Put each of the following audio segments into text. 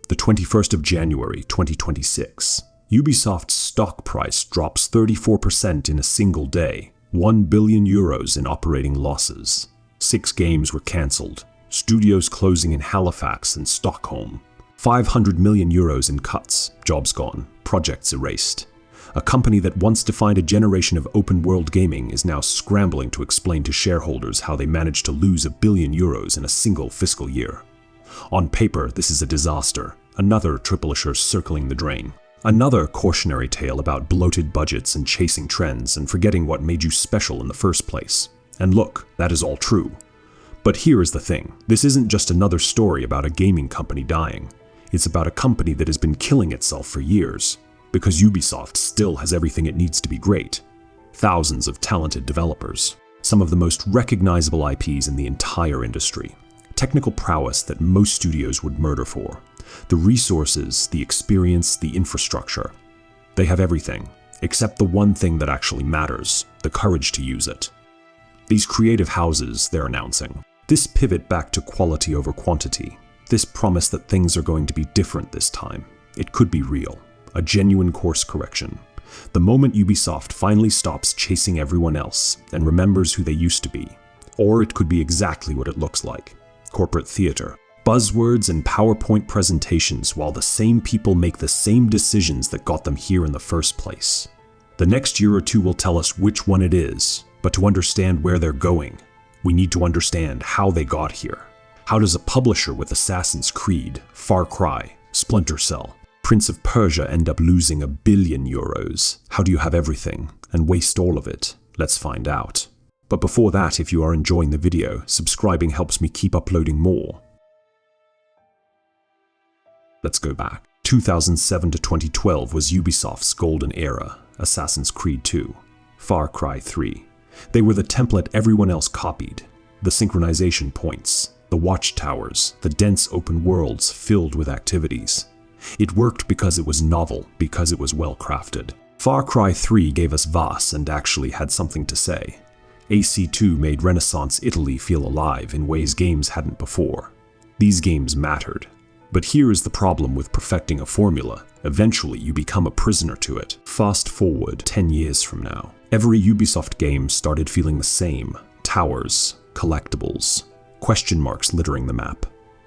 the 21st of January 2026. Ubisoft's stock price drops 34% in a single day, 1 billion euros in operating losses. 6 games were cancelled, studios closing in Halifax and Stockholm. 500 million euros in cuts, jobs gone, projects erased. A company that once defined a generation of open-world gaming is now scrambling to explain to shareholders how they managed to lose 1 billion euros in a single fiscal year. On paper, this is a disaster, another triple-assure circling the drain. Another cautionary tale about bloated budgets and chasing trends and forgetting what made you special in the first place. And look, that is all true. But here is the thing, this isn't just another story about a gaming company dying. It's about a company that has been killing itself for years, because Ubisoft still has everything it needs to be great. Thousands of talented developers, some of the most recognizable IPs in the entire industry, technical prowess that most studios would murder for, the resources, the experience, the infrastructure. They have everything, except the one thing that actually matters, the courage to use it. These creative houses they're announcing, this pivot back to quality over quantity, this promise that things are going to be different this time, it could be real, a genuine course correction. The moment Ubisoft finally stops chasing everyone else and remembers who they used to be. Or it could be exactly what it looks like, corporate theater. Buzzwords and PowerPoint presentations while the same people make the same decisions that got them here in the first place. The next year or two will tell us which one it is, but to understand where they're going, we need to understand how they got here. How does a publisher with Assassin's Creed, Far Cry, Splinter Cell, Prince of Persia end up losing 1 billion euros? How do you have everything and waste all of it? Let's find out. But before that, if you are enjoying the video, subscribing helps me keep uploading more. Let's go back. 2007 to 2012 was Ubisoft's golden era. Assassin's Creed 2, Far Cry 3. They were the template everyone else copied. The synchronization points, the watchtowers, the dense open worlds filled with activities. It worked because it was novel, because it was well crafted. Far Cry 3 gave us Voss and actually had something to say. AC2 made Renaissance Italy feel alive in ways games hadn't before. These games mattered. But here is the problem with perfecting a formula. Eventually, you become a prisoner to it. Fast forward 10 years from now. Every Ubisoft game started feeling the same. Towers, collectibles, question marks littering the map.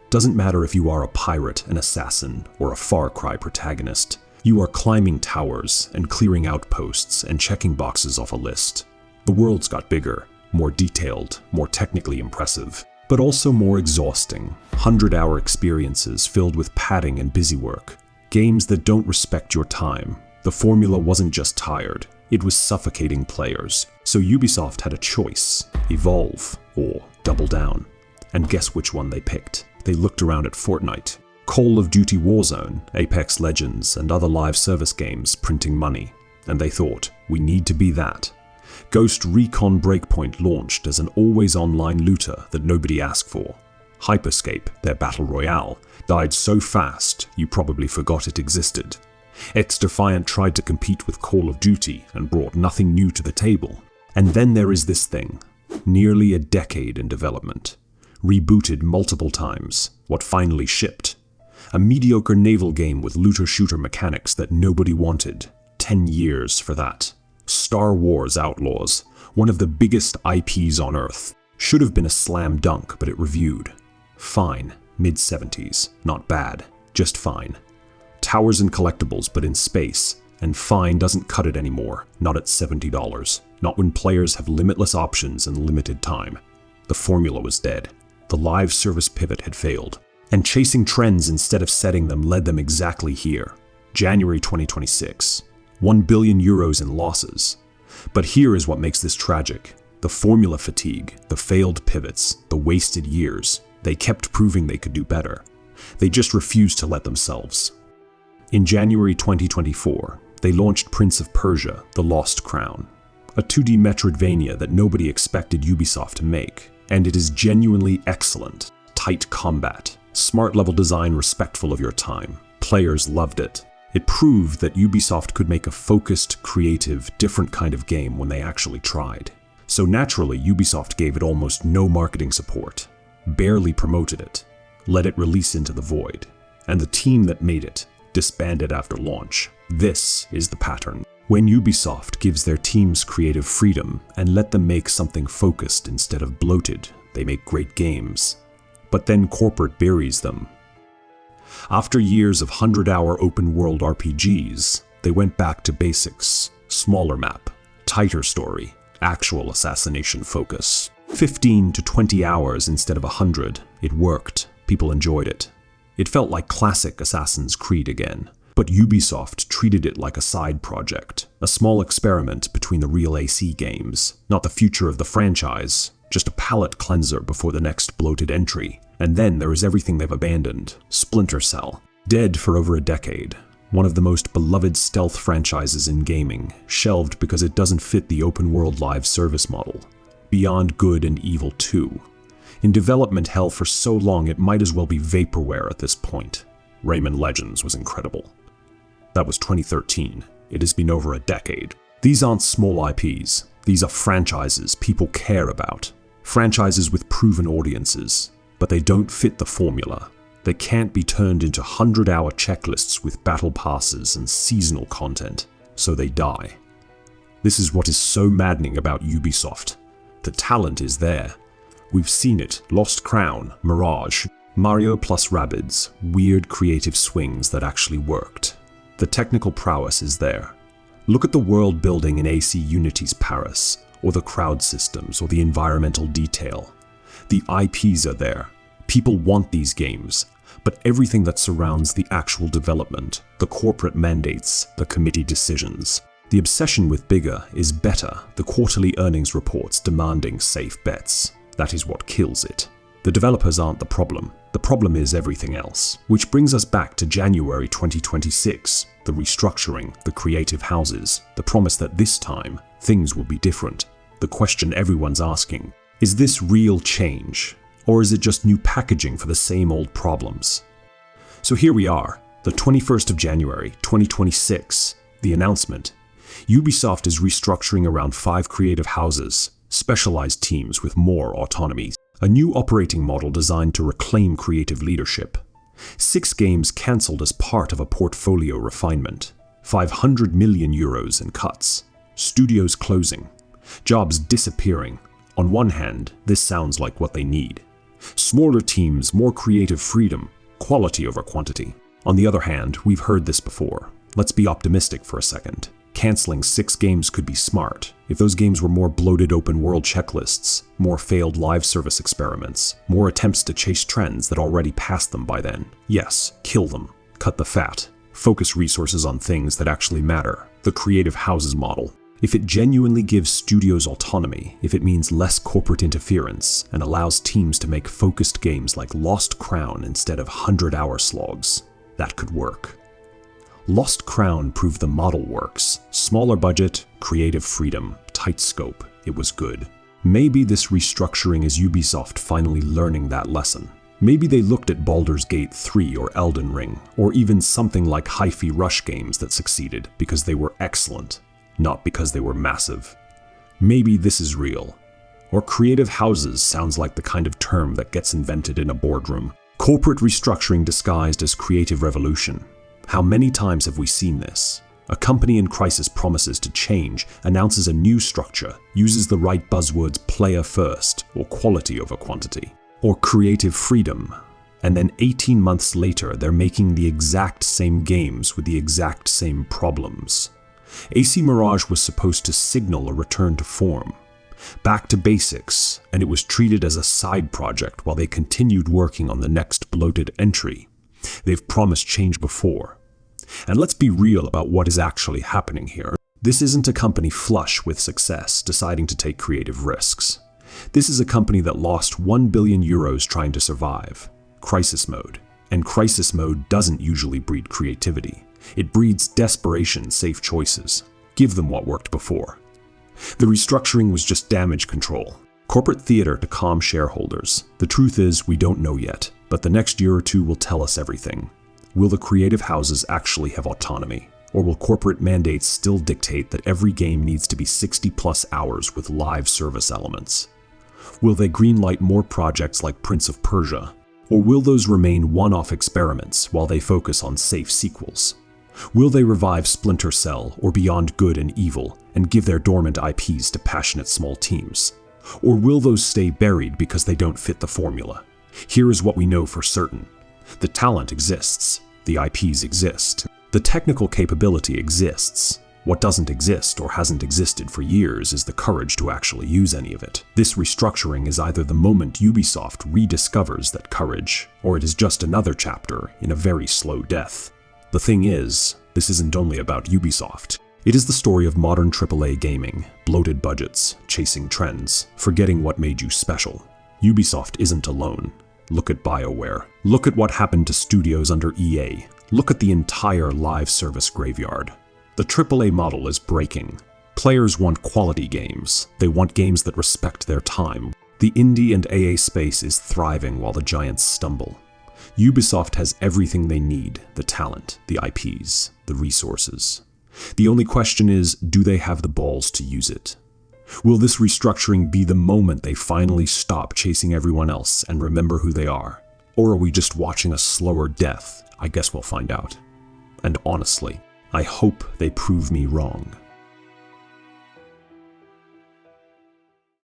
Doesn't matter if you are a pirate, an assassin, or a Far Cry protagonist. You are climbing towers and clearing outposts and checking boxes off a list. The worlds got bigger, more detailed, more technically impressive, but also more exhausting. 100-hour experiences filled with padding and busy work. Games that don't respect your time. The formula wasn't just tired, it was suffocating players. So Ubisoft had a choice, evolve or double down. And guess which one they picked? They looked around at Fortnite, Call of Duty Warzone, Apex Legends, and other live service games printing money. And they thought, we need to be that. Ghost Recon Breakpoint launched as an always online looter that nobody asked for. Hyperscape, their battle royale, died so fast you probably forgot it existed. X-Defiant tried to compete with Call of Duty and brought nothing new to the table. And then there is this thing, nearly a decade in development. Rebooted multiple times, what finally shipped. A mediocre naval game with looter-shooter mechanics that nobody wanted. 10 years for that. Star Wars Outlaws, one of the biggest IPs on Earth. Should have been a slam dunk, but it reviewed. Fine, mid-70s, not bad, just fine. Towers and collectibles, but in space, and fine doesn't cut it anymore, not at $70. Not when players have limitless options and limited time. The formula was dead. The live service pivot had failed. And chasing trends instead of setting them led them exactly here. January 2026. 1 billion euros in losses. But here is what makes this tragic. The formula fatigue, the failed pivots, the wasted years. They kept proving they could do better. They just refused to let themselves. In January 2024, they launched Prince of Persia, The Lost Crown. A 2D Metroidvania that nobody expected Ubisoft to make. And it is genuinely excellent. Tight combat, smart level design respectful of your time. Players loved it. It proved that Ubisoft could make a focused, creative, different kind of game when they actually tried. So naturally, Ubisoft gave it almost no marketing support. Barely promoted it. Let it release into the void. and the team that made it disbanded after launch. This is the pattern. When Ubisoft gives their teams creative freedom and let them make something focused instead of bloated, they make great games. But then corporate buries them. After years of 100-hour open-world RPGs, they went back to basics: smaller map, tighter story, actual assassination focus. 15 to 20 hours instead of 100. It worked. People enjoyed it. It felt like classic Assassin's Creed again. But Ubisoft treated it like a side project, a small experiment between the real AC games, not the future of the franchise, just a palate cleanser before the next bloated entry. And then there is everything they've abandoned. Splinter Cell, dead for over a decade. One of the most beloved stealth franchises in gaming, shelved because it doesn't fit the open-world live service model. Beyond Good and Evil 2. In development hell for so long it might as well be vaporware at this point. Rayman Legends was incredible. That was 2013. It has been over a decade. These aren't small IPs. These are franchises people care about. Franchises with proven audiences. But they don't fit the formula. They can't be turned into 100-hour checklists with battle passes and seasonal content, so they die. This is what is so maddening about Ubisoft. The talent is there. We've seen it: Lost Crown, Mirage, Mario plus Rabbids, weird creative swings that actually worked. The technical prowess is there. Look at the world building in AC Unity's Paris, or the crowd systems, or the environmental detail. The IPs are there. People want these games, but everything that surrounds the actual development, the corporate mandates, the committee decisions. The obsession with bigger is better, the quarterly earnings reports demanding safe bets. That is what kills it. The developers aren't the problem. The problem is everything else. Which brings us back to January 2026, the restructuring, the creative houses, the promise that this time, things will be different. The question everyone's asking, is this real change? Or is it just new packaging for the same old problems? So here we are, the 21st of January, 2026, the announcement. Ubisoft is restructuring around 5 creative houses, specialized teams with more autonomy. A new operating model designed to reclaim creative leadership. 6 games cancelled as part of a portfolio refinement. 500 million euros in cuts. Studios closing. Jobs disappearing. On one hand, this sounds like what they need. Smaller teams, more creative freedom, quality over quantity. On the other hand, we've heard this before. Let's be optimistic for a second. Canceling 6 games could be smart if those games were more bloated open-world checklists, more failed live service experiments, more attempts to chase trends that already passed them by then. Yes, kill them. Cut the fat. Focus resources on things that actually matter. The creative houses model. If it genuinely gives studios autonomy, if it means less corporate interference and allows teams to make focused games like Lost Crown instead of 100-hour slogs, that could work. Lost Crown proved the model works. Smaller budget, creative freedom, tight scope. It was good. Maybe this restructuring is Ubisoft finally learning that lesson. Maybe they looked at Baldur's Gate 3 or Elden Ring, or even something like Hi-Fi Rush games that succeeded because they were excellent, not because they were massive. Maybe this is real. Or creative houses sounds like the kind of term that gets invented in a boardroom. Corporate restructuring disguised as creative revolution. How many times have we seen this? A company in crisis promises to change, announces a new structure, uses the right buzzwords player first, or quality over quantity, or creative freedom, and then 18 months later they're making the exact same games with the exact same problems. AC Mirage was supposed to signal a return to form, back to basics, and it was treated as a side project while they continued working on the next bloated entry. They've promised change before. And let's be real about what is actually happening here. This isn't a company flush with success deciding to take creative risks. This is a company that lost 1 billion euros trying to survive. Crisis mode. And crisis mode doesn't usually breed creativity. It breeds desperation, safe choices. Give them what worked before. The restructuring was just damage control. Corporate theater to calm shareholders. The truth is, we don't know yet, but the next year or two will tell us everything. Will the creative houses actually have autonomy? Or will corporate mandates still dictate that every game needs to be 60+ hours with live service elements? Will they greenlight more projects like Prince of Persia? Or will those remain one-off experiments while they focus on safe sequels? Will they revive Splinter Cell or Beyond Good and Evil and give their dormant IPs to passionate small teams? Or will those stay buried because they don't fit the formula? Here is what we know for certain. The talent exists. The IPs exist. The technical capability exists. What doesn't exist or hasn't existed for years is the courage to actually use any of it. This restructuring is either the moment Ubisoft rediscovers that courage, or it is just another chapter in a very slow death. The thing is, this isn't only about Ubisoft. It is the story of modern AAA gaming, bloated budgets, chasing trends, forgetting what made you special. Ubisoft isn't alone. Look at BioWare. Look at what happened to studios under EA. Look at the entire live service graveyard. The AAA model is breaking. Players want quality games. They want games that respect their time. The indie and AA space is thriving while the giants stumble. Ubisoft has everything they need: the talent, the IPs, the resources. The only question is, do they have the balls to use it? Will this restructuring be the moment they finally stop chasing everyone else and remember who they are? Or are we just watching a slower death? I guess we'll find out. And honestly, I hope they prove me wrong.